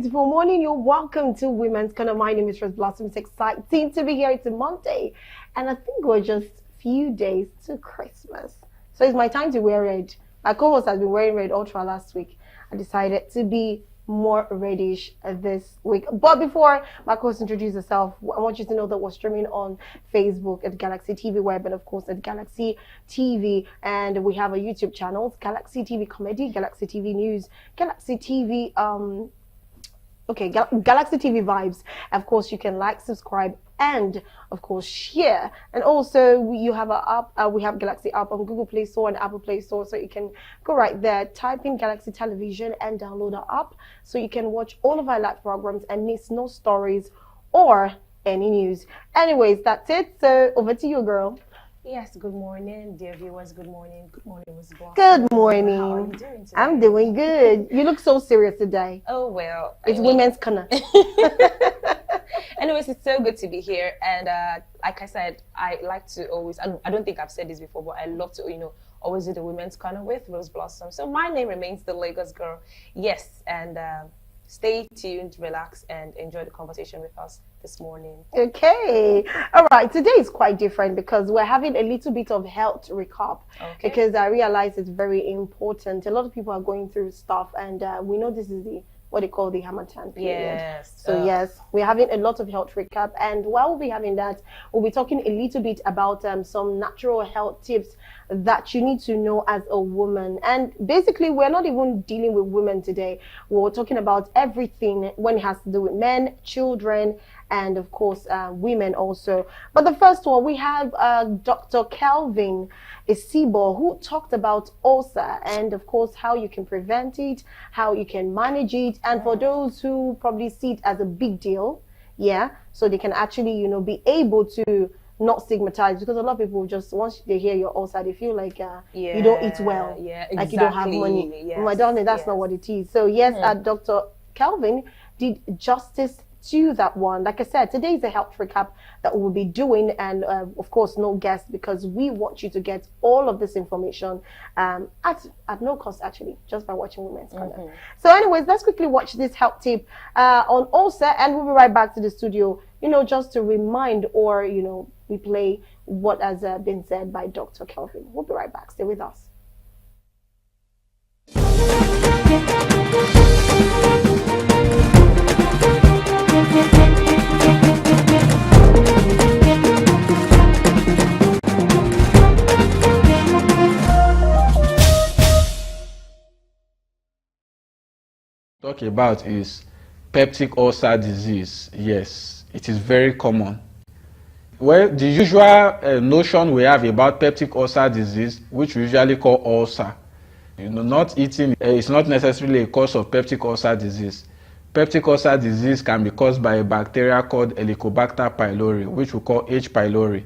beautiful morning. You're welcome to Women's Corner. My name is Rose Blossom. It's exciting to be here. It's a Monday, and I think we're just few days to Christmas. So it's my time to wear red. My co-host has been wearing red all through last week. I decided to be more reddish this week. But before my co-host introduces herself, I want you to know that we're streaming on Facebook at Galaxy TV Web and of course at Galaxy TV, and we have a YouTube channel, Galaxy TV Comedy, Galaxy TV News, Galaxy TV Galaxy TV Vibes. Of course, you can like, subscribe, and of course share. And also you have a app. We have Galaxy app on Google Play Store and Apple Play Store, so you can go right there, type in Galaxy Television, and download our app, so you can watch all of our live programs and miss no stories or any news. Anyways, that's it. So over to you, girl. Yes, good morning, dear viewers. Good morning. Good morning, Ms. Blossom. Good morning. How are you doing today? I'm doing good. You look so serious today. Oh, well. It's Women's Corner. Anyways, it's so good to be here. And like I said, I like to always, I don't think I've said this before, but I love to, always do the Women's Corner with Rose Blossom. So my name remains the Lagos Girl. Yes, and stay tuned, relax, and enjoy the conversation with us this morning. Okay. All right. Today is quite different because we're having a little bit of health recap. Okay. Because I realize it's very important. A lot of people are going through stuff, and we know this is what they call the Hamatan period. Yes. So yes, we're having a lot of health recap, and while we'll be having that, we'll be talking a little bit about some natural health tips that you need to know as a woman. And basically, we're not even dealing with women today. We're talking about everything when it has to do with men, children, and of course women also. But the first one, we have Dr. Kelvin Isibo, who talked about ulcer and of course how you can prevent it, how you can manage it, and for those who probably see it as a big deal, so they can actually be able to not stigmatize, because a lot of people just, once they hear your ulcer, they feel like you don't eat well, exactly. like you don't have money. Yes. My darling, that's not what it is. So yes, Dr. Kelvin did justice to that one. Like I said, today is a health recap that we'll be doing, and of course no guests, because we want you to get all of this information at no cost, actually, just by watching Women's Corner. So anyways, let's quickly watch this health tip on ulcer, and we'll be right back to the studio, just to remind or replay what has been said by Dr. Kelvin. We'll be right back. Stay with us. Talk about is peptic ulcer disease. Yes, it is very common. Well, the usual notion we have about peptic ulcer disease, which we usually call ulcer, not eating is not necessarily a cause of peptic ulcer disease. Peptic ulcer disease can be caused by a bacteria called Helicobacter pylori, which we call H. pylori.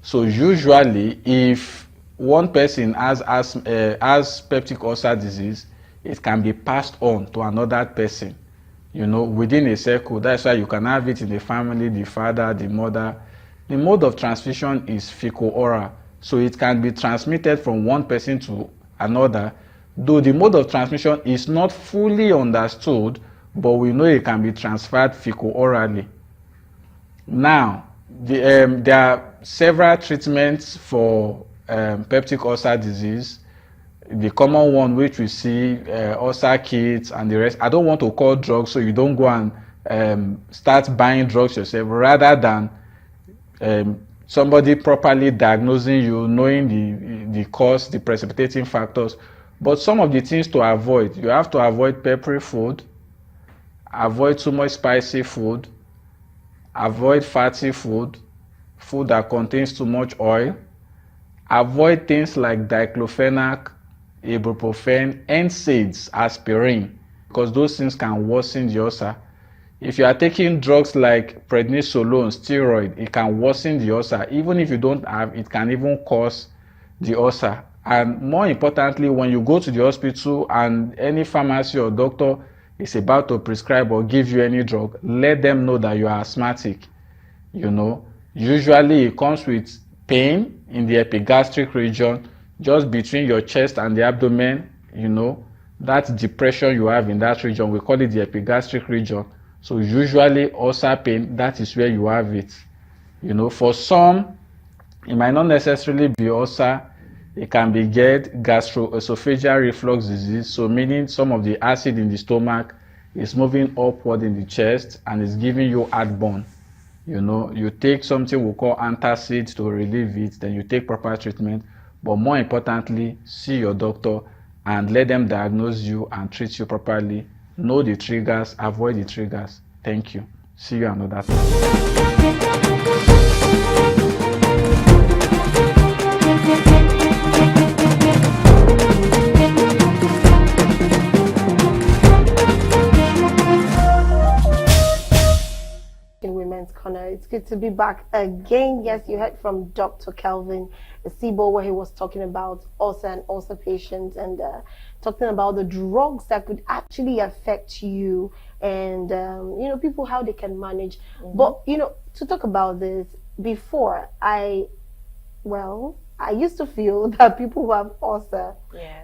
So usually, if one person has peptic ulcer disease, it can be passed on to another person, within a circle. That's why you can have it in the family, the father, the mother. The mode of transmission is fecal-oral, so it can be transmitted from one person to another, though the mode of transmission is not fully understood, but we know it can be transferred fecal-orally. Now, there are several treatments for peptic ulcer disease. The common one which we see, ulcer kits and the rest. I don't want to call drugs, so you don't go and start buying drugs yourself, rather than somebody properly diagnosing you, knowing the cause, the precipitating factors. But some of the things to avoid: you have to avoid peppery food, avoid too much spicy food, avoid fatty food, food that contains too much oil, avoid things like diclofenac, ibuprofen, NSAIDs, aspirin, because those things can worsen the ulcer. If you are taking drugs like prednisolone, steroid, it can worsen the ulcer. Even if you don't have, it can even cause the ulcer. And more importantly, when you go to the hospital and any pharmacy or doctor is about to prescribe or give you any drug, let them know that you are asthmatic. Usually it comes with pain in the epigastric region, just between your chest and the abdomen, that depression you have in that region, we call it the epigastric region. So usually ulcer pain, that is where you have it. You know, for some, it might not necessarily be ulcer. It can be GERD, gastroesophageal reflux disease. So meaning some of the acid in the stomach is moving upward in the chest and is giving you heartburn. You know, you take something we call antacid to relieve it, then you take proper treatment. But more importantly, see your doctor and let them diagnose you and treat you properly. Know the triggers, avoid the triggers. Thank you. See you another time. In Women's Corner. It's good to be back again. Yes, you heard from Dr. Kelvin Sibo, where he was talking about ulcer and ulcer patients and talking about the drugs that could actually affect you and, you know, people, how they can manage. But, you know, to talk about this, before I used to feel that people who have ulcer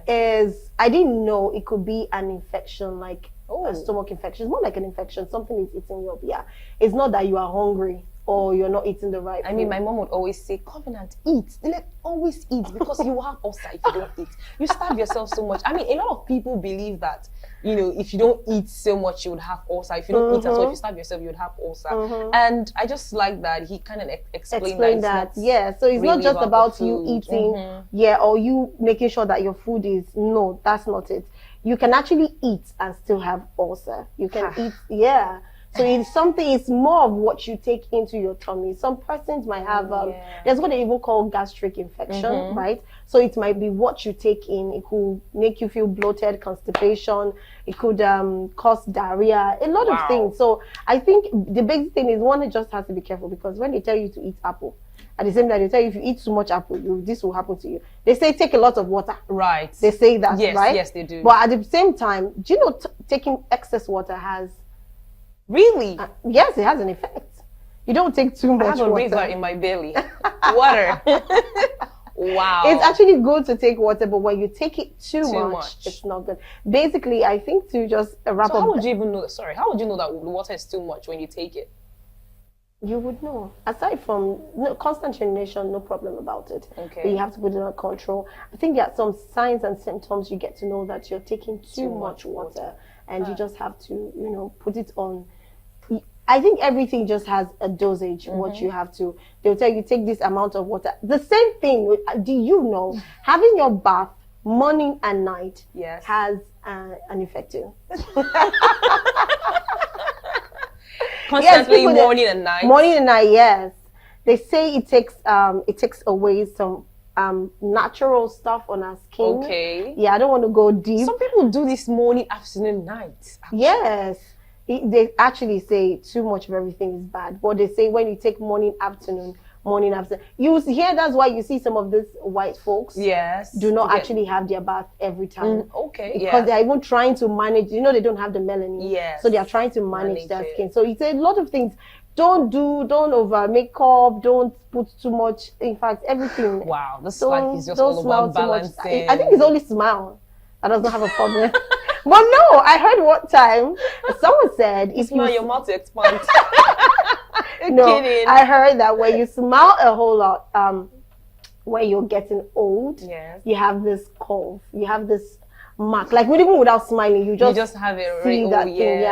is, I didn't know it could be an infection, like a stomach infection. It's more like an infection. Something is eating you up. Yeah. It's not that you are hungry or you're not eating the right food. I mean, my mom would always say, Covenant, eat. Like, always eat because you will have ulcer if you don't eat. You starve yourself so much. I mean, a lot of people believe that, you know, if you don't eat so much, you would have ulcer. If you don't eat at all, if you starve yourself, you would have ulcer. And I just like that he kind of explained that. Yeah, so it's not just about you eating, or you making sure that your food is, no, that's not it. You can actually eat and still have ulcer. You can eat, so it's something, it's more of what you take into your tummy. Some persons might have, there's what they even call gastric infection, right? So it might be what you take in. It could make you feel bloated, constipation. It could cause diarrhea, a lot of things. So I think the big thing is one just has to be careful, because when they tell you to eat apple, at the same time, they tell you if you eat too much apple, this will happen to you. They say take a lot of water. Right. They say that, right? Yes, they do. But at the same time, do you know taking excess water has... Really? Yes, it has an effect. You don't take too much water. I have a river in my belly. Water. Wow. It's actually good to take water, but when you take it too much, it's not good. Basically, I think to just wrap up... how would you even know? Sorry, how would you know that the water is too much when you take it? You would know. Aside from constant urination, no problem about it. Okay. But you have to put it under control. I think there are some signs and symptoms you get to know that you're taking too much water, and you just have to, you know, put it on. I think everything just has a dosage. What you have to, they'll tell you take this amount of water. The same thing. Do you know having your bath morning and night has an effect too? Constantly morning and night. Morning and night, yes. They say it takes away some natural stuff on our skin. Okay. Yeah, I don't want to go deep. Some people do this morning, afternoon, night. Actually. Yes. They actually say too much of everything is bad. But they say when you take morning, afternoon, you hear that's why you see some of these white folks do not actually have their bath every time. Because they're even trying to manage, you know, they don't have the melanin. So they are trying to manage their skin. So it's a lot of things. Don't over makeup, don't put too much. In fact, everything. Wow, this life is just all about balancing. I think it's only smile that does not have a problem. But no, I heard one time someone said if you your mouth to expand. No, kidding. I heard that when you smile a whole lot, when you're getting old, you have this cough, you have this mark. Like even without smiling, you just have it. See that thing,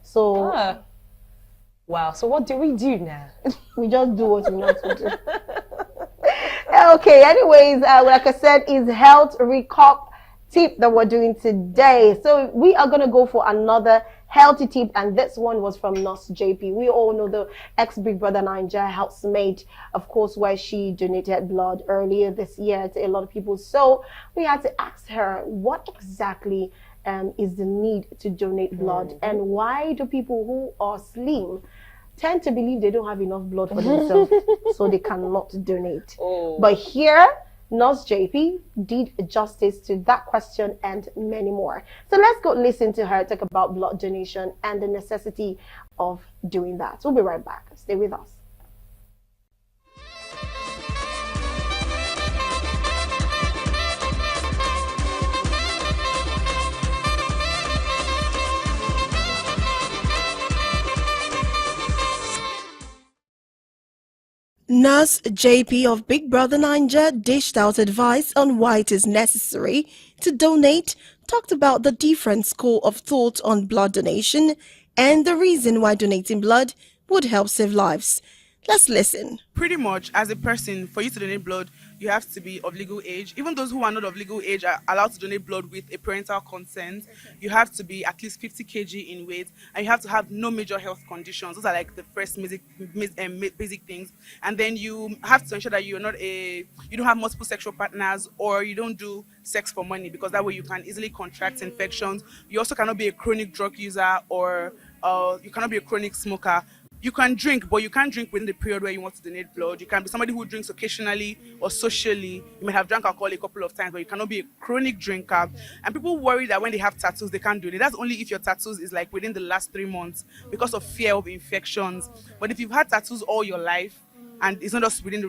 So, wow. So what do we do now? We just do what we know to do. Okay. Anyways, like I said, is health recap tip that we're doing today. So we are gonna go for another healthy tip, and this one was from Nurse JP. We all know the ex-Big Brother Nigeria housemate, of course, where she donated blood earlier this year to a lot of people. So we had to ask her what exactly is the need to donate blood, and why do people who are slim tend to believe they don't have enough blood for themselves, so they cannot donate. But here, Nurse JP did justice to that question and many more. So let's go listen to her talk about blood donation and the necessity of doing that. We'll be right back. Stay with us. Nurse JP of Big Brother Ninja dished out advice on why it is necessary to donate, talked about the different school of thought on blood donation, and the reason why donating blood would help save lives. Let's listen. Pretty much, as a person, for you to donate blood, you have to be of legal age. Even those who are not of legal age are allowed to donate blood with a parental consent. You have to be at least 50 kg in weight, and you have to have no major health conditions. Those are like the first basic things. And then you have to ensure that you don't have multiple sexual partners, or you don't do sex for money, because that way you can easily contract infections. You also cannot be a chronic drug user, or you cannot be a chronic smoker. You can drink, but you can't drink within the period where you want to donate blood. You can be somebody who drinks occasionally or socially. You may have drank alcohol a couple of times, but you cannot be a chronic drinker. And people worry that when they have tattoos, they can't do it. That's only if your tattoos is like within the last 3 months because of fear of infections. But if you've had tattoos all your life, and it's not just within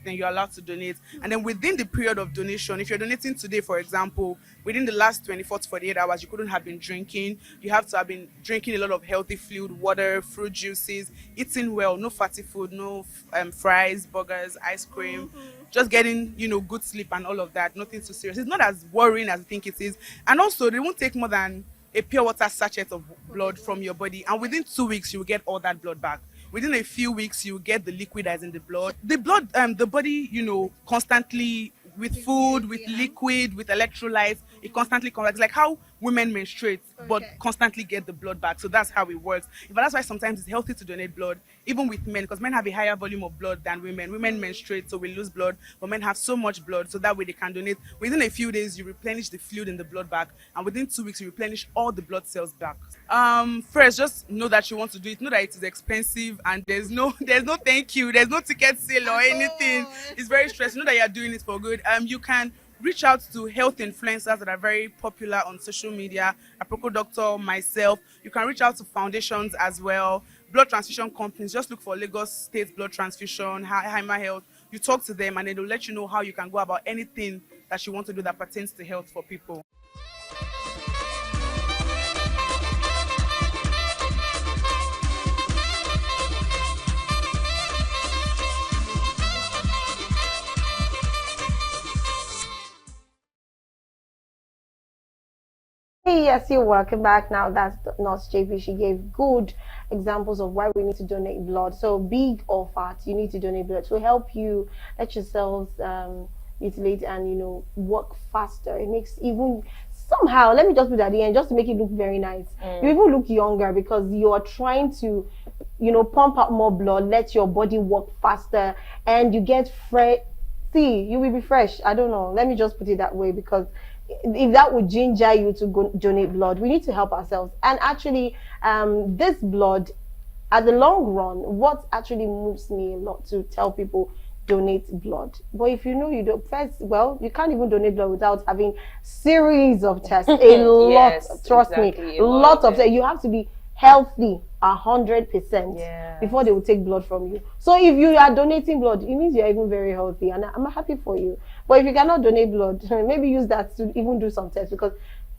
then you're allowed to donate. And then within the period of donation, if you're donating today, for example, within the last 24 to 48 hours, you couldn't have been drinking. You have to have been drinking a lot of healthy fluid, water, fruit juices, eating well, no fatty food, no fries, burgers, ice cream, just getting, good sleep and all of that. Nothing too serious. It's not as worrying as you think it is. And also, they won't take more than a pure water sachet of blood from your body. And within 2 weeks, you will get all that blood back. Within a few weeks, you get the liquid that is in the blood. The blood, the body, constantly with food, with liquid, with electrolytes, it constantly comes. It's like how women menstruate, but constantly get the blood back. So that's how it works. But that's why sometimes it's healthy to donate blood, even with men, because men have a higher volume of blood than women. Women menstruate, so we lose blood, but men have so much blood, so that way they can donate. Within a few days, you replenish the fluid in the blood back, and within 2 weeks, you replenish all the blood cells back. First, just know that you want to do it. Know that it is expensive, and there's no thank you, there's no ticket sale or anything. It's very stressful. Know that you're doing it for good. You can reach out to health influencers that are very popular on social media, Aproko Doctor, myself. You can reach out to foundations as well, blood transfusion companies. Just look for Lagos State Blood Transfusion, Haima Health. You talk to them, and they'll let you know how you can go about anything that you want to do that pertains to health for people. Hey, yes, you're welcome back. Now that's Nurse JP. She gave good examples of why we need to donate blood. So big or fat, you need to donate blood to help you let your cells mutilate and work faster. It makes even somehow, let me just put that in just to make it look very nice. You even look younger because you are trying to pump out more blood, let your body work faster, and you get fresh. See, you will be fresh. I don't know, let me just put it that way, because if that would ginger you to go donate blood, we need to help ourselves. And actually, this blood, at the long run, what actually moves me a lot to tell people donate blood. But if you don't, first, well, you can't even donate blood without having series of tests. A lot, Yes, trust exactly, me, a lot of tests. You have to be healthy 100% before they will take blood from you. So if you are donating blood, it means you're even very healthy, and I'm happy for you. But if you cannot donate blood, maybe use that to even do some tests, because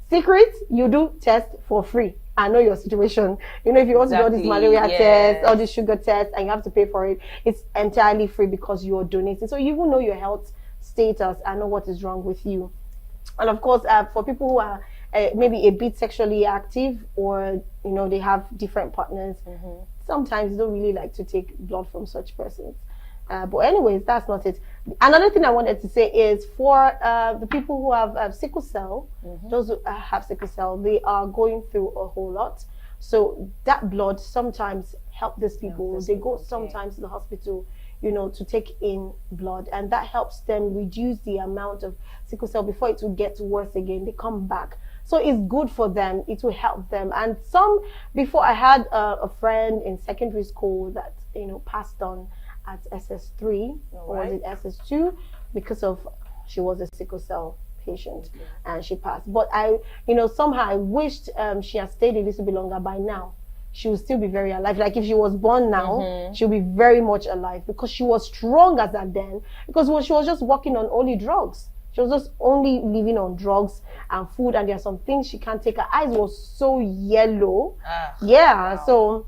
secret, you do tests for free. I know your situation. If you want to do all these malaria tests, all these sugar tests, and you have to pay for it, it's entirely free because you're donating. So you even know your health status and know what is wrong with you. And of course, for people who are maybe a bit sexually active, or they have different partners, sometimes they don't really like to take blood from such persons. But anyways, that's not it. Another thing I wanted to say is for the people who have sickle cell, those who have sickle cell, they are going through a whole lot. So that blood sometimes help these people. They go sometimes to the hospital, to take in blood, and that helps them reduce the amount of sickle cell before it will get worse again. They come back. So it's good for them. It will help them. And before I had a friend in secondary school that, passed on at SS3, or was it SS2, because she was a sickle cell patient, and she passed. But somehow I wished she had stayed a little bit longer. By now, she would still be very alive. Like if she was born now, she'll be very much alive, because she was strong as that then, because she was just working on only drugs. She was just only living on drugs and food, and there are some things she can't take. Her eyes was so yellow. Wow. So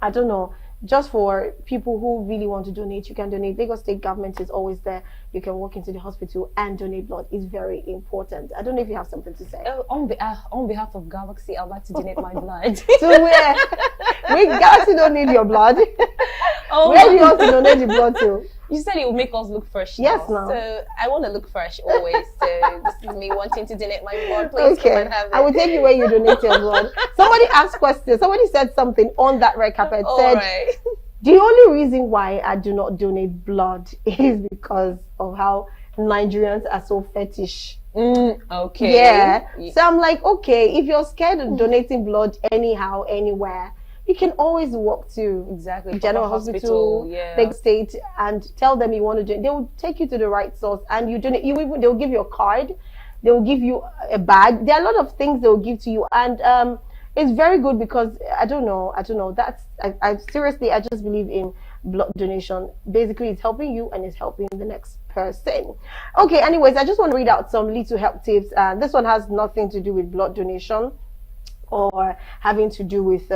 I don't know. just for people who really want to donate, you can donate. Lagos State government is always there. You can walk into the hospital and donate blood. It's very important. I don't know if you have something to say. On behalf of Galaxy, I'd like to donate my blood. So where? We Galaxy don't need your blood. Oh, Where do you want to donate the blood to? You said it would make us look fresh. Yes, now. no. So I want to look fresh always. So this is me wanting to donate my blood. Please come Okay, and have it. I will take you where you donate your blood. Somebody asked questions. Somebody said something on that red carpet. All Said right. the only reason why I do not donate blood is because of how Nigerians are so fetish. Okay. Yeah. So I'm like, okay, if you're scared of donating blood anyhow, anywhere, you can always walk to Exactly. General Proper Hospital, yeah. Big State, and tell them you want to donate. They will take you to the right source, and you donate. They'll give you a card. They will give you a bag. There are a lot of things they will give to you, and it's very good because I don't know. That's I seriously, I just believe in blood donation. Basically, it's helping you and it's helping the next person. Okay. Anyways, I just want to read out some little help tips. This one has nothing to do with blood donation or having to do with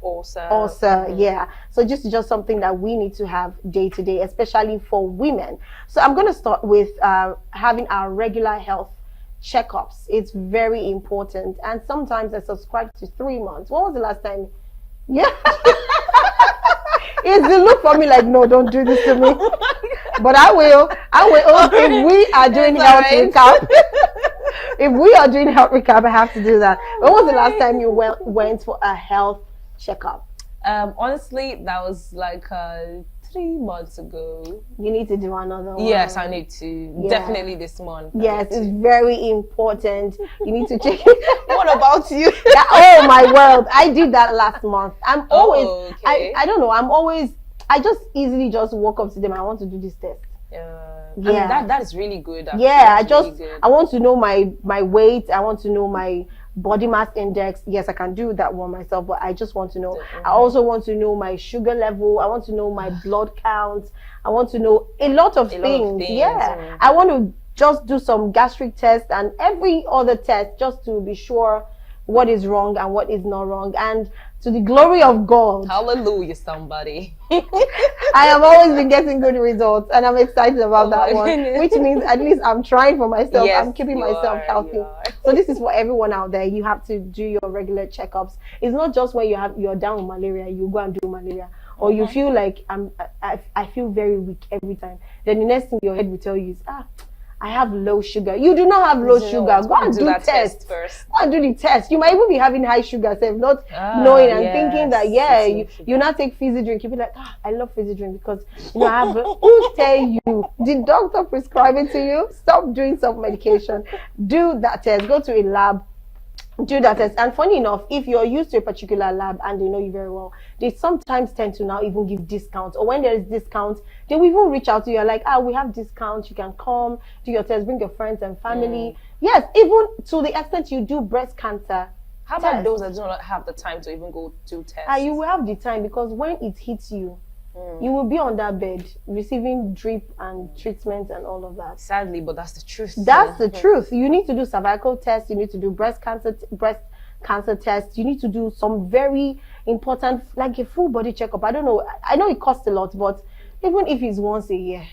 ulcer. Yeah, so just something that we need to have day to day, especially for women. So I'm going to start with having our regular health checkups. It's very important, and sometimes I subscribe to 3 months. When was the last time? Yeah. It's the look for me like, no, don't do this to me. But I will. If we are doing health recap, if we are doing health recap, I have to do that. When was the last time you went for a health checkup? Honestly, that was like 3 months ago. You need to do another one. Yes, I need to. Yeah. Definitely this month. Yes, it's very important. You need to check it. What about you? Yeah, oh my word, I did that last month. I'm always, okay. I don't know, I just easily just walk up to them. I want to do this test. I mean, that is really good. Actually. Yeah, That's really good. I want to know my weight. I want to know my body mass index. Yes, I can do that one myself, but I just want to know. I also want to know my sugar level. I want to know my blood count. I want to know a lot of things. Yeah, I want to just do some gastric test and every other test just to be sure what is wrong and what is not wrong. And to the glory of God, hallelujah, somebody. I have always been getting good results, and I'm excited about that one. Goodness. Which means at least I'm trying for myself. Yes, I'm keeping you myself are, healthy. you are. So this is for everyone out there. You have to do your regular checkups. It's not just when you're down with malaria, you go and do malaria, or you feel like I feel very weak every time. Then the next thing your head will tell you is I have low sugar. You do not have low sugar. Go and do that test first. Go and do the test. You might even be having high sugar, not knowing and thinking that you not take fizzy drink. You'll be like, I love fizzy drink because I have. Who tell you? Did doctor prescribe it to you? Stop doing self-medication. Do that test. Go to a lab. Do that test. And funny enough, if you're used to a particular lab and they know you very well, they sometimes tend to now even give discounts, or when there is discounts, they will even reach out to you like, we have discounts, you can come do your test, bring your friends and family. Yes, even to the extent you do breast cancer. How about those that do not have the time to even go do tests? You will have the time, because when it hits you, you will be on that bed receiving drip and treatment and all of that. Sadly, but that's the truth. That's the truth. You need to do cervical tests. You need to do breast cancer tests. You need to do some very important, like a full body checkup. I don't know. I know it costs a lot, but even if it's once a year,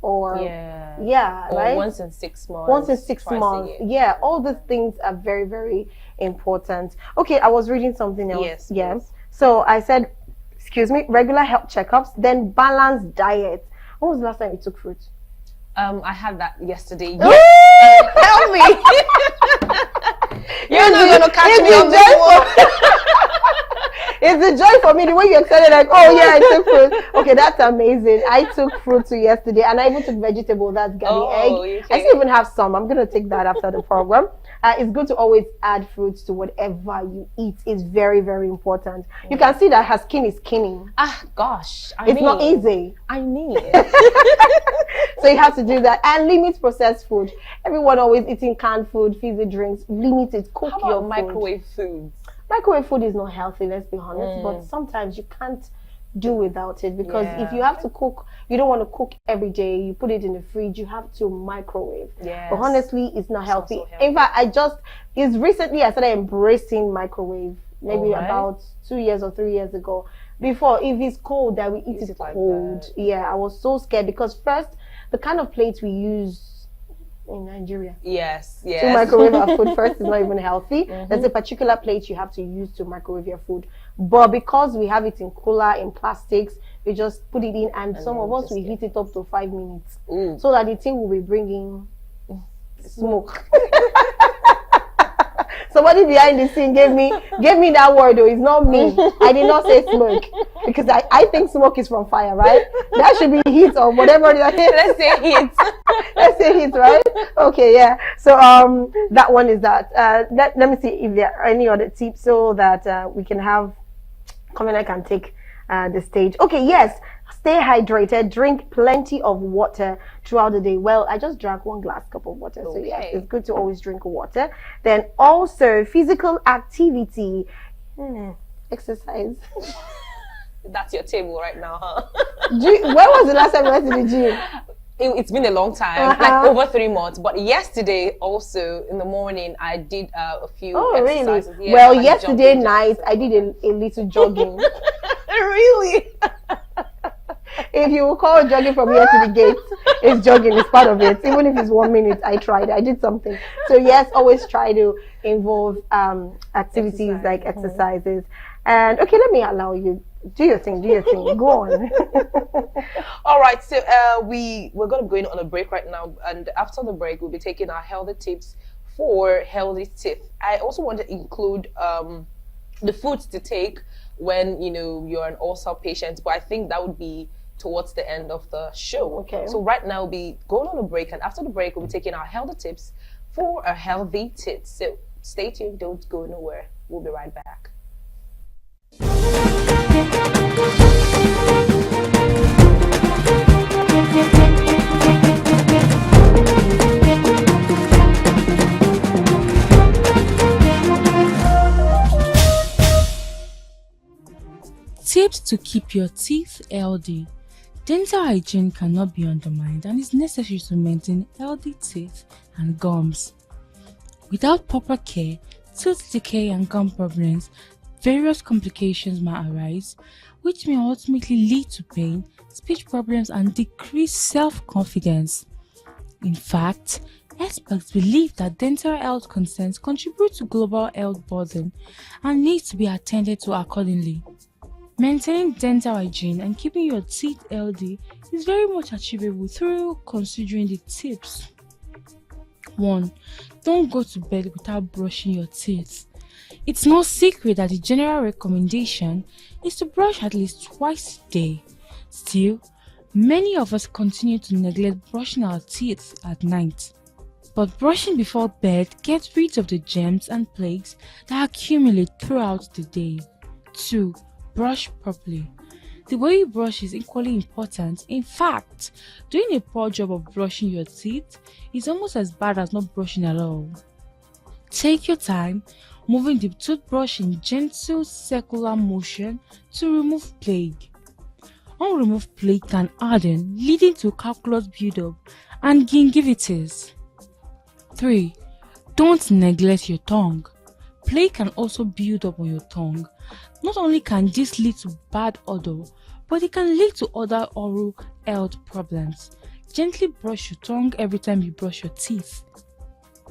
or right, once in 6 months. Once in 6 months. Yeah, all these things are very, very important. Okay, I was reading something else. Yes. Yeah. Please. So I said, regular health checkups, then balanced diet. When was the last time you took fruit? I had that yesterday. Tell me. You're not gonna catch me on this one. It's a joy for me the way you excited, like, I took fruit. Okay, that's amazing. I took fruit too yesterday, and I even took vegetable. That's garlic egg. Okay. I still even have some. I'm gonna take that after the program. It's good to always add fruits to whatever you eat. It's very, very important. You can see that her skin is skinny. Gosh, It's not easy. I mean, so you have to do that, and limit processed food. Everyone always eating canned food, fizzy drinks. Limit it. Cook how about your food. microwave foods? Microwave food is not healthy, let's be honest, but sometimes you can't do without it, because if you have to cook, you don't want to cook every day, you put it in the fridge, you have to microwave. Yes. But honestly, it's not healthy. Not so healthy. In fact, recently I started embracing microwave, maybe about 2 years or 3 years ago. before, if it's cold, that we eat Eat it it like cold. that. Yeah, I was so scared because first, the kind of plates we use in Nigeria Yes, to yes. microwave our food first is not even healthy. There's a particular plate you have to use to microwave your food. But because we have it in cooler, in plastics, we just put it in, and some then of us just we get- heat it up to 5 minutes. Ooh. So that the thing will be bringing smoke. Somebody behind the scene gave me that word though. It's not me. I did not say smoke because I think smoke is from fire, right? That should be heat or whatever. Let's say heat. Let's say heat, right? Okay, yeah. So that one is that. Let me see if there are any other tips so that we can have Kamina can take the stage. Okay, yes. Stay hydrated. Drink plenty of water throughout the day. Well, I just drank 1 glass cup of water, so yes, Okay. it's good to always drink water. Then also physical activity, exercise. That's your table right now, huh? When was the last time you went to the gym? It's been a long time, like over 3 months. But yesterday, also in the morning, I did a few Oh, really? exercises. Yeah, Well, like yesterday jumping night jacks I and did a little jogging. really? If you will call jogging from here to the gate, it's jogging, it's part of it. Even if it's 1 minute, I did something. So yes, always try to involve activities like exercises. And okay, let me allow you. Do your thing. Go on. All right, so we're going to go in on a break right now, and after the break, we'll be taking our healthy tips for healthy teeth. I also want to include the foods to take when you're an ulcer patient, but I think that would be towards the end of the show. Okay. So right now we'll be going on a break, and after the break, we'll be taking our healthy tips for a healthy teeth. So stay tuned. Don't go nowhere. We'll be right back. Tips to keep your teeth healthy. Dental hygiene cannot be undermined and is necessary to maintain healthy teeth and gums. Without proper care, tooth decay and gum problems, various complications might arise, which may ultimately lead to pain, speech problems, and decreased self-confidence. In fact, experts believe that dental health concerns contribute to global health burden and need to be attended to accordingly. Maintaining dental hygiene and keeping your teeth healthy is very much achievable through considering the tips. 1. Don't go to bed without brushing your teeth. It's no secret that the general recommendation is to brush at least twice a day. Still, many of us continue to neglect brushing our teeth at night. But brushing before bed gets rid of the germs and plagues that accumulate throughout the day. 2. Brush properly. The way you brush is equally important. In fact, doing a poor job of brushing your teeth is almost as bad as not brushing at all. Take your time, moving the toothbrush in gentle circular motion to remove plague. Unremoved plague can harden, leading to calculus buildup and gingivitis. 3. Don't neglect your tongue. Plague can also build up on your tongue. Not only can this lead to bad odor, but it can lead to other oral health problems. Gently brush your tongue every time you brush your teeth.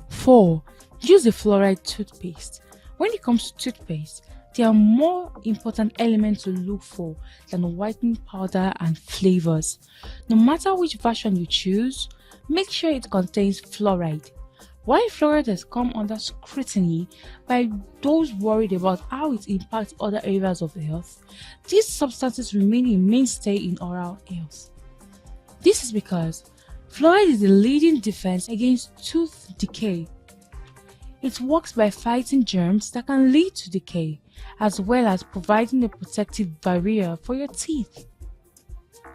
4. Use a fluoride toothpaste. When it comes to toothpaste, there are more important elements to look for than whitening powder and flavors. No matter which version you choose, make sure it contains fluoride. While fluoride has come under scrutiny by those worried about how it impacts other areas of health, these substances remain a mainstay in oral health. This is because fluoride is the leading defense against tooth decay. It works by fighting germs that can lead to decay, as well as providing a protective barrier for your teeth.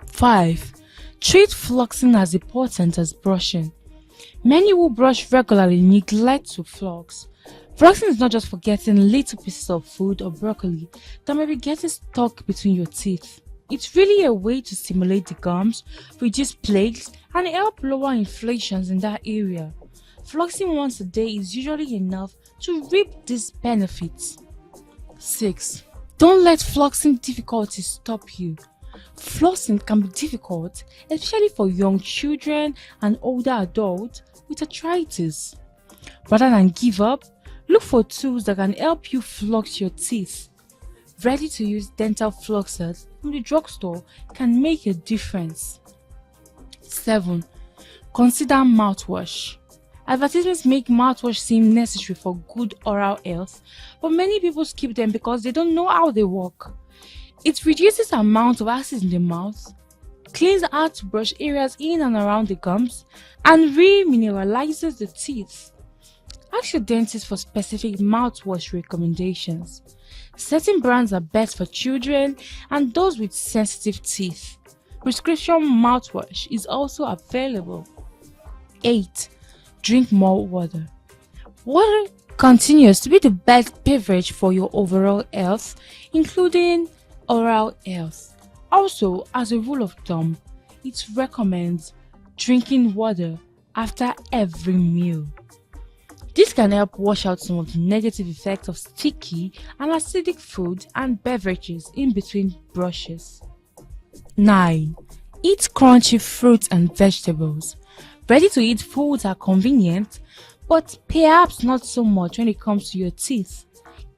5. Treat flossing as important as brushing. Many who brush regularly neglect to floss. Flossing is not just for getting little pieces of food or broccoli that may be getting stuck between your teeth. It's really a way to stimulate the gums, reduce plaques, and help lower inflations in that area. Flossing once a day is usually enough to reap these benefits. 6. Don't let flossing difficulties stop you. Flossing can be difficult, especially for young children and older adults with arthritis. Rather than give up, look for tools that can help you floss your teeth. Ready-to-use dental flossers from the drugstore can make a difference. 7. Consider mouthwash. Advertisements make mouthwash seem necessary for good oral health, but many people skip them because they don't know how they work. It reduces the amount of acid in the mouth, cleans out to brush areas in and around the gums, and remineralizes the teeth. Ask your dentist for specific mouthwash recommendations. Certain brands are best for children and those with sensitive teeth. Prescription mouthwash is also available. 8. Drink more water. Water continues to be the best beverage for your overall health, including oral health. Also, as a rule of thumb, it recommends drinking water after every meal. This can help wash out some of the negative effects of sticky and acidic food and beverages in between brushes. 9. Eat crunchy fruits and vegetables. Ready-to-eat foods are convenient, but perhaps not so much when it comes to your teeth.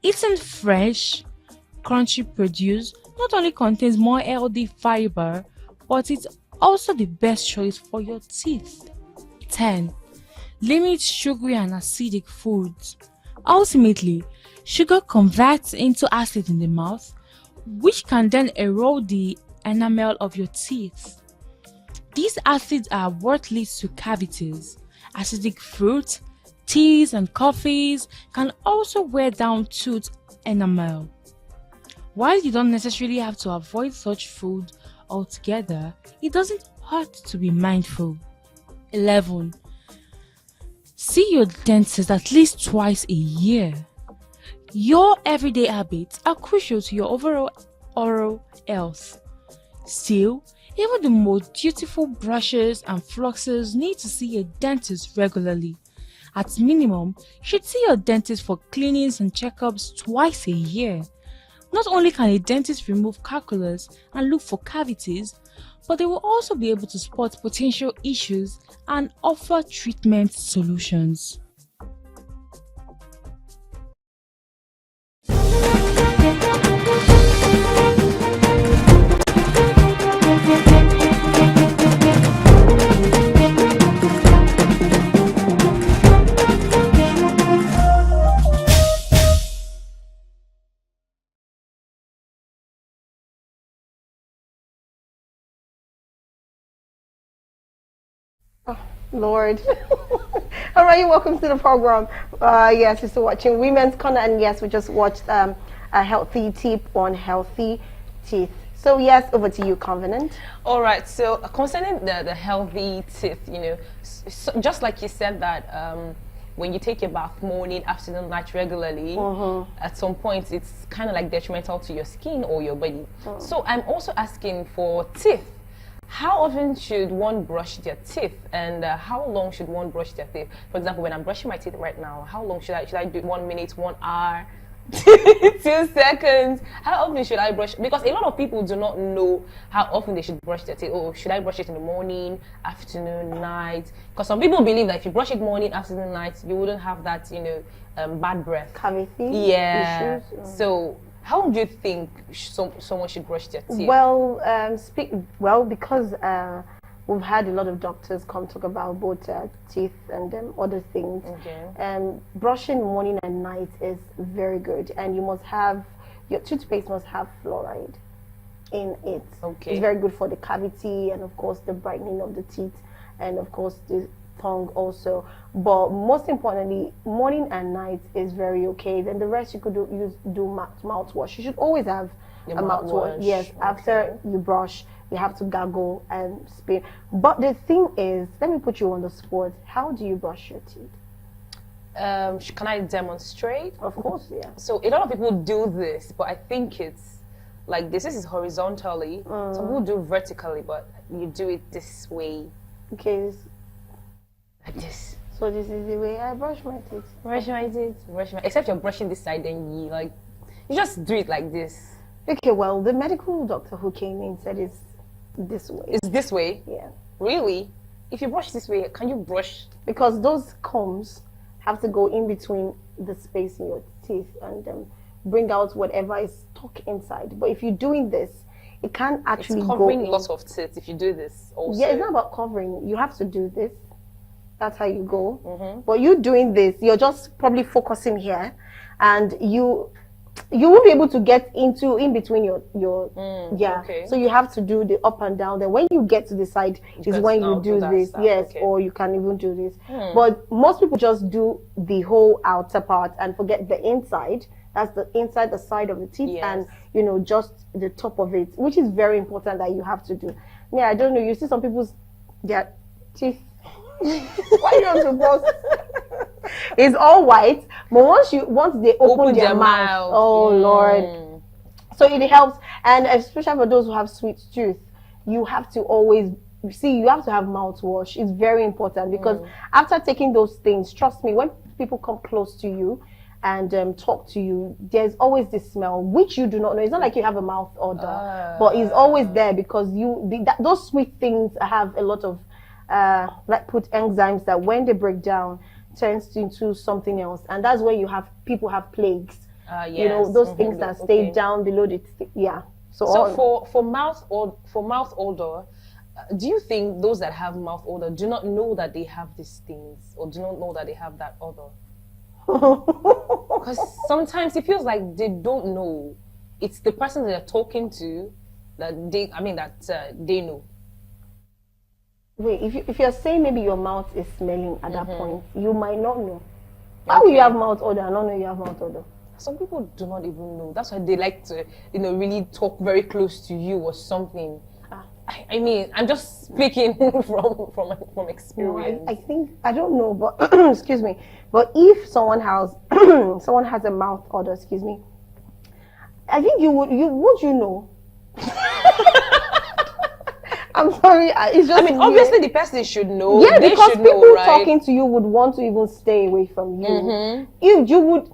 Eating fresh, crunchy produce not only contains more healthy fiber, but it's also the best choice for your teeth. 10. Limit sugary and acidic foods. Ultimately, sugar converts into acid in the mouth, which can then erode the enamel of your teeth. These acids are what leads to cavities. Acidic fruit, teas, and coffees can also wear down tooth enamel. While you don't necessarily have to avoid such food altogether, it doesn't hurt to be mindful. 11. See your dentist at least twice a year. Your everyday habits are crucial to your overall oral health. Still, even the most beautiful brushes and flossers need to see a dentist regularly. At minimum, you should see your dentist for cleanings and checkups twice a year. Not only can a dentist remove calculus and look for cavities, but they will also be able to spot potential issues and offer treatment solutions. Lord. All right, you're welcome to the program. Yes, you're still watching Women's Corner, and yes, we just watched a healthy tip on healthy teeth. So yes, over to you, Covenant. All right. So concerning the healthy teeth, just like you said that when you take your bath morning, afternoon, night regularly, at some point it's kind of like detrimental to your skin or your body. So I'm also asking for teeth. How often should one brush their teeth, and how long should one brush their teeth? For example, when I'm brushing my teeth right now, how long should I do? 1 minute, 1 hour, 2 seconds? How often should I brush? Because a lot of people do not know how often they should brush their teeth. Oh, should I brush it in the morning, afternoon, night? Because some people believe that if you brush it morning, afternoon, night, you wouldn't have that, bad breath. Cavity Yeah. issues. So how do you think someone should brush their teeth? Well, because we've had a lot of doctors come talk about both teeth and other things. Okay. Brushing morning and night is very good, and your toothpaste must have fluoride in it. Okay. It's very good for the cavity and of course the brightening of the teeth, and of course the tongue also. But most importantly, morning and night is very okay. Then the rest you could do mouthwash. You should always have a mouthwash. Yes, okay. After you brush, you have to gargle and spit. But the thing is, let me put you on the spot. How do you brush your teeth? Can I demonstrate? Of course, yeah. So a lot of people do this, but I think it's like this is horizontally. Some people do vertically, but you do it this way. Okay. Like this. So this is the way I brush my teeth. Except you're brushing this side, then you just do it like this. Okay, well, the medical doctor who came in said it's this way. It's this way. Yeah. Really? If you brush this way, can you brush? Because those combs have to go in between the space in your teeth and bring out whatever is stuck inside. But if you're doing this, it can't actually It's go covering in. lots of teeth if you do this also. Yeah, it's not about covering. You have to do this. That's how you go. But you doing this, you're just probably focusing here, and you won't be able to get into in between your yeah. okay. So you have to do the up and down. Then when you get to the side is guys when now you do do that this. stuff, Yes, okay. or you can even do this. But most people just do the whole outer part and forget the inside. That's the inside, the side of the teeth, Yes. and just the top of it, which is very important that you have to do. Yeah, I don't know. You see some people's their teeth. Why you don't suppose? It's all white, but once they open their mouth, oh Lord. So it helps, and especially for those who have sweet tooth, you have to always you have to have mouthwash. It's very important because after taking those things, trust me, when people come close to you and talk to you, there's always this smell which you do not know. It's not like you have a mouth odor, but it's always there because those sweet things have a lot of put enzymes that when they break down turns into something else, and that's where people have plagues. Yes. Those things that stay down below the yeah. So for mouth odor, do you think those that have mouth odor do not know that they have these things, or do not know that they have that odor? Because sometimes it feels like they don't know. It's the person that they're talking to that they know. Wait, if you're saying maybe your mouth is smelling at that point, you might not know. How will you have mouth odor and not know you have mouth odor? Some people do not even know. That's why they like to, really talk very close to you or something. I mean, I'm just speaking from experience. No, I think I don't know, but excuse me. But if someone has a mouth odor, excuse me, I think you would know. I'm sorry. It's just. Obviously the person should know. Yeah, they because should people know, right? talking to you would want to even stay away from you. You would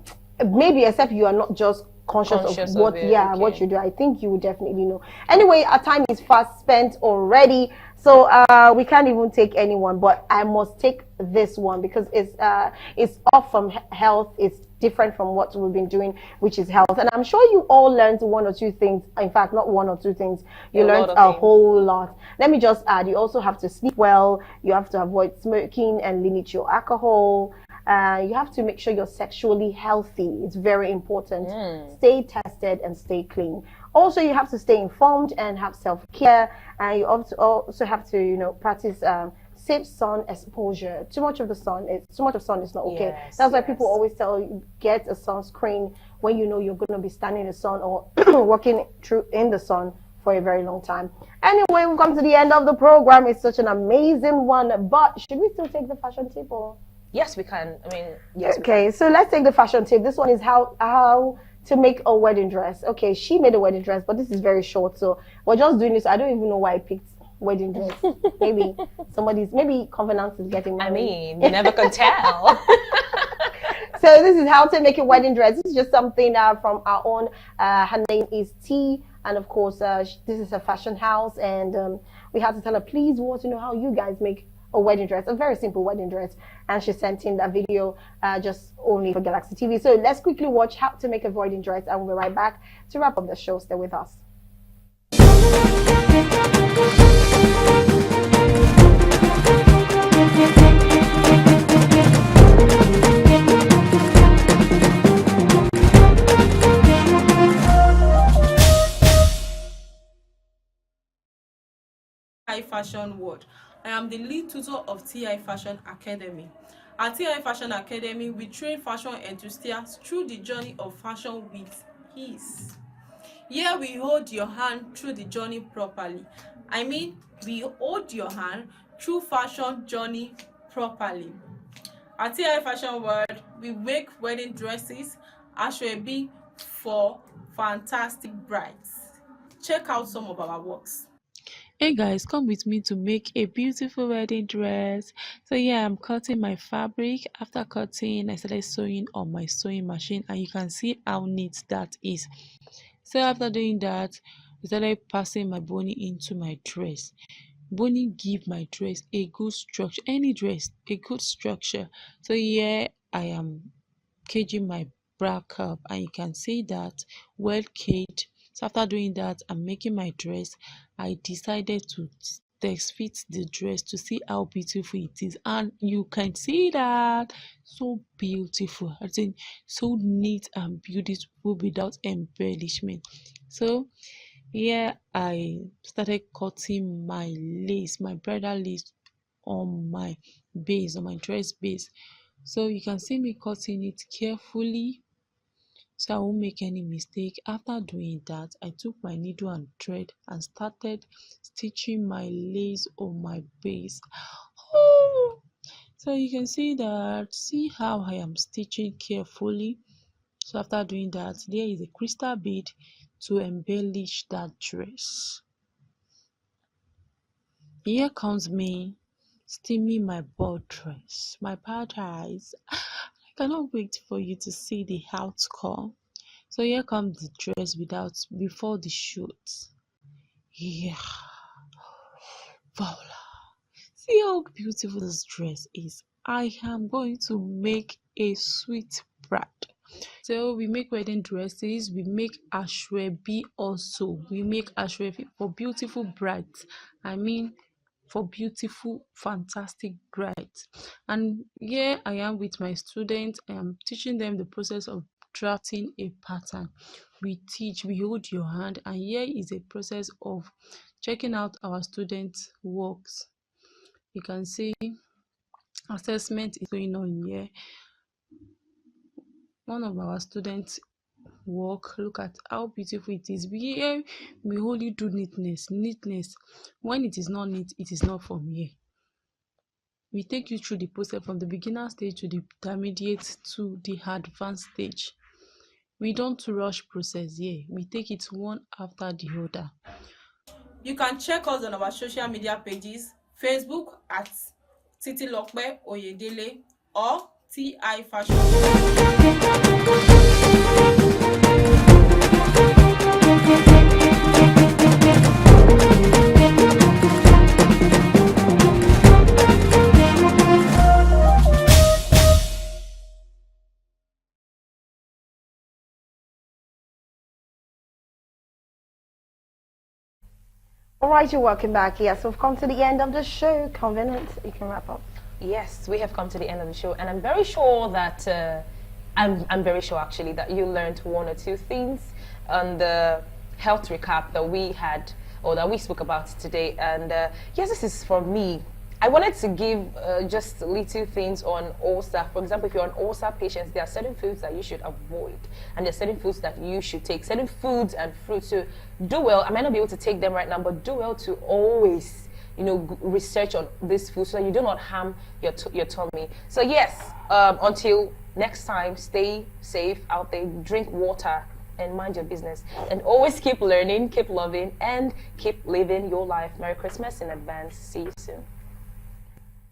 maybe, except you are not just conscious of what what you do. I think you would definitely know. Anyway, our time is fast spent already, so we can't even take anyone. But I must take this one because it's off from health. It's different from what we've been doing, which is health. And I'm sure you all learned one or two things. In fact, not one or two things. You learned a whole lot. Let me just add, you also have to sleep well. You have to avoid smoking and limit your alcohol. You have to make sure you're sexually healthy. It's very important. Stay tested and stay clean. Also, you have to stay informed and have self-care. And you also have to, practice safe sun exposure. Too much of sun is not okay. Yes, That's why people always tell you get a sunscreen when you know you're going to be standing in the sun or walking through in the sun for a very long time. Anyway, we've come to the end of the program. It's such an amazing one. But should we still take the fashion tip or? Yes, we can. Yes. Okay, so let's take the fashion tip. This one is how to make a wedding dress. Okay, she made a wedding dress, but this is very short, so we're just doing this. I don't even know why I picked wedding dress. Maybe Covenant is getting married. You never can tell. So this is how to make a wedding dress. This is just something from our own. Her name is T, and of course, this is a fashion house, and we had to tell her, please, we want to know how you guys make a wedding dress, a very simple wedding dress, and she sent in that video just only for Galaxy TV. So let's quickly watch how to make a wedding dress, and we'll be right back to wrap up the show. Stay with us. TI Fashion World. I am the lead tutor of TI Fashion Academy. At TI Fashion Academy, we train fashion enthusiasts through the journey of fashion with ease. Here we hold your hand through the journey properly. We hold your hand through fashion journey properly. At TI Fashion World, we make wedding dresses, asoebi for fantastic brides. Check out some of our works. Hey guys, come with me to make a beautiful wedding dress. So yeah, I'm cutting my fabric. After cutting, I started sewing on my sewing machine, and you can see how neat that is. So after doing that, I started passing my bony into my dress. Bony give my dress a good structure, any dress, a good structure. So here I am caging my bra cup, and you can see that well caged. So after doing that and making my dress, I decided to test fit the dress to see how beautiful it is, and you can see that so beautiful. I think so neat and beautiful without embellishment. So here I started cutting my lace, my bridal lace, on my base, on my dress base. So you can see me cutting it carefully so I won't make any mistake. After doing that, I took my needle and thread and started stitching my lace on my base. Oh! So you can see that, see how I am stitching carefully. So after doing that, there is a crystal bead to embellish that dress. Here comes me steaming my buttress, my paradise. I cannot wait for you to see the outcome. So here comes the dress without before the shoot. Yeah, voila. See how beautiful this dress is. I am going to make a sweet bride. So we make wedding dresses, we make ashwebi also. We make ashwebi for beautiful brides. I mean for beautiful, fantastic brides. And here I am with my students. I am teaching them the process of drafting a pattern. We teach, we hold your hand, and here is a process of checking out our students' works. You can see assessment is going on here. One of our students work, look at how beautiful it is. We only do neatness. When it is not neat, it is not from here. We take you through the process from the beginner stage to the intermediate to the advanced stage. We don't rush process here. We take it one after the other. You can check us on our social media pages, Facebook at Titilope Oyedele or TI Fashion. All right, you're welcome back. Yes, we've come to the end of the show. Convenient, you can wrap up. Yes, we have come to the end of the show, and I'm very sure that I'm very sure actually that you learned one or two things on the health recap that we had or that we spoke about today. And yes, this is for me. I wanted to give just little things on ulcer. For example, if you're an ulcer patient, there are certain foods that you should avoid, and there are certain foods that you should take. Certain foods and fruits. So do well. I might not be able to take them right now, but do well to always, research on this food so that you do not harm your tummy. So yes, until next time, stay safe out there. Drink water and mind your business. And always keep learning, keep loving, and keep living your life. Merry Christmas in advance. See you soon.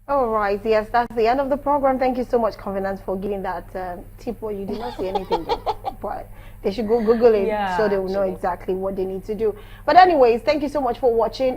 All right, yes, that's the end of the program. Thank you so much, Covenant, for giving that tip where you did not see anything there. But they should go Google it so they will know exactly what they need to do. But anyways, thank you so much for watching.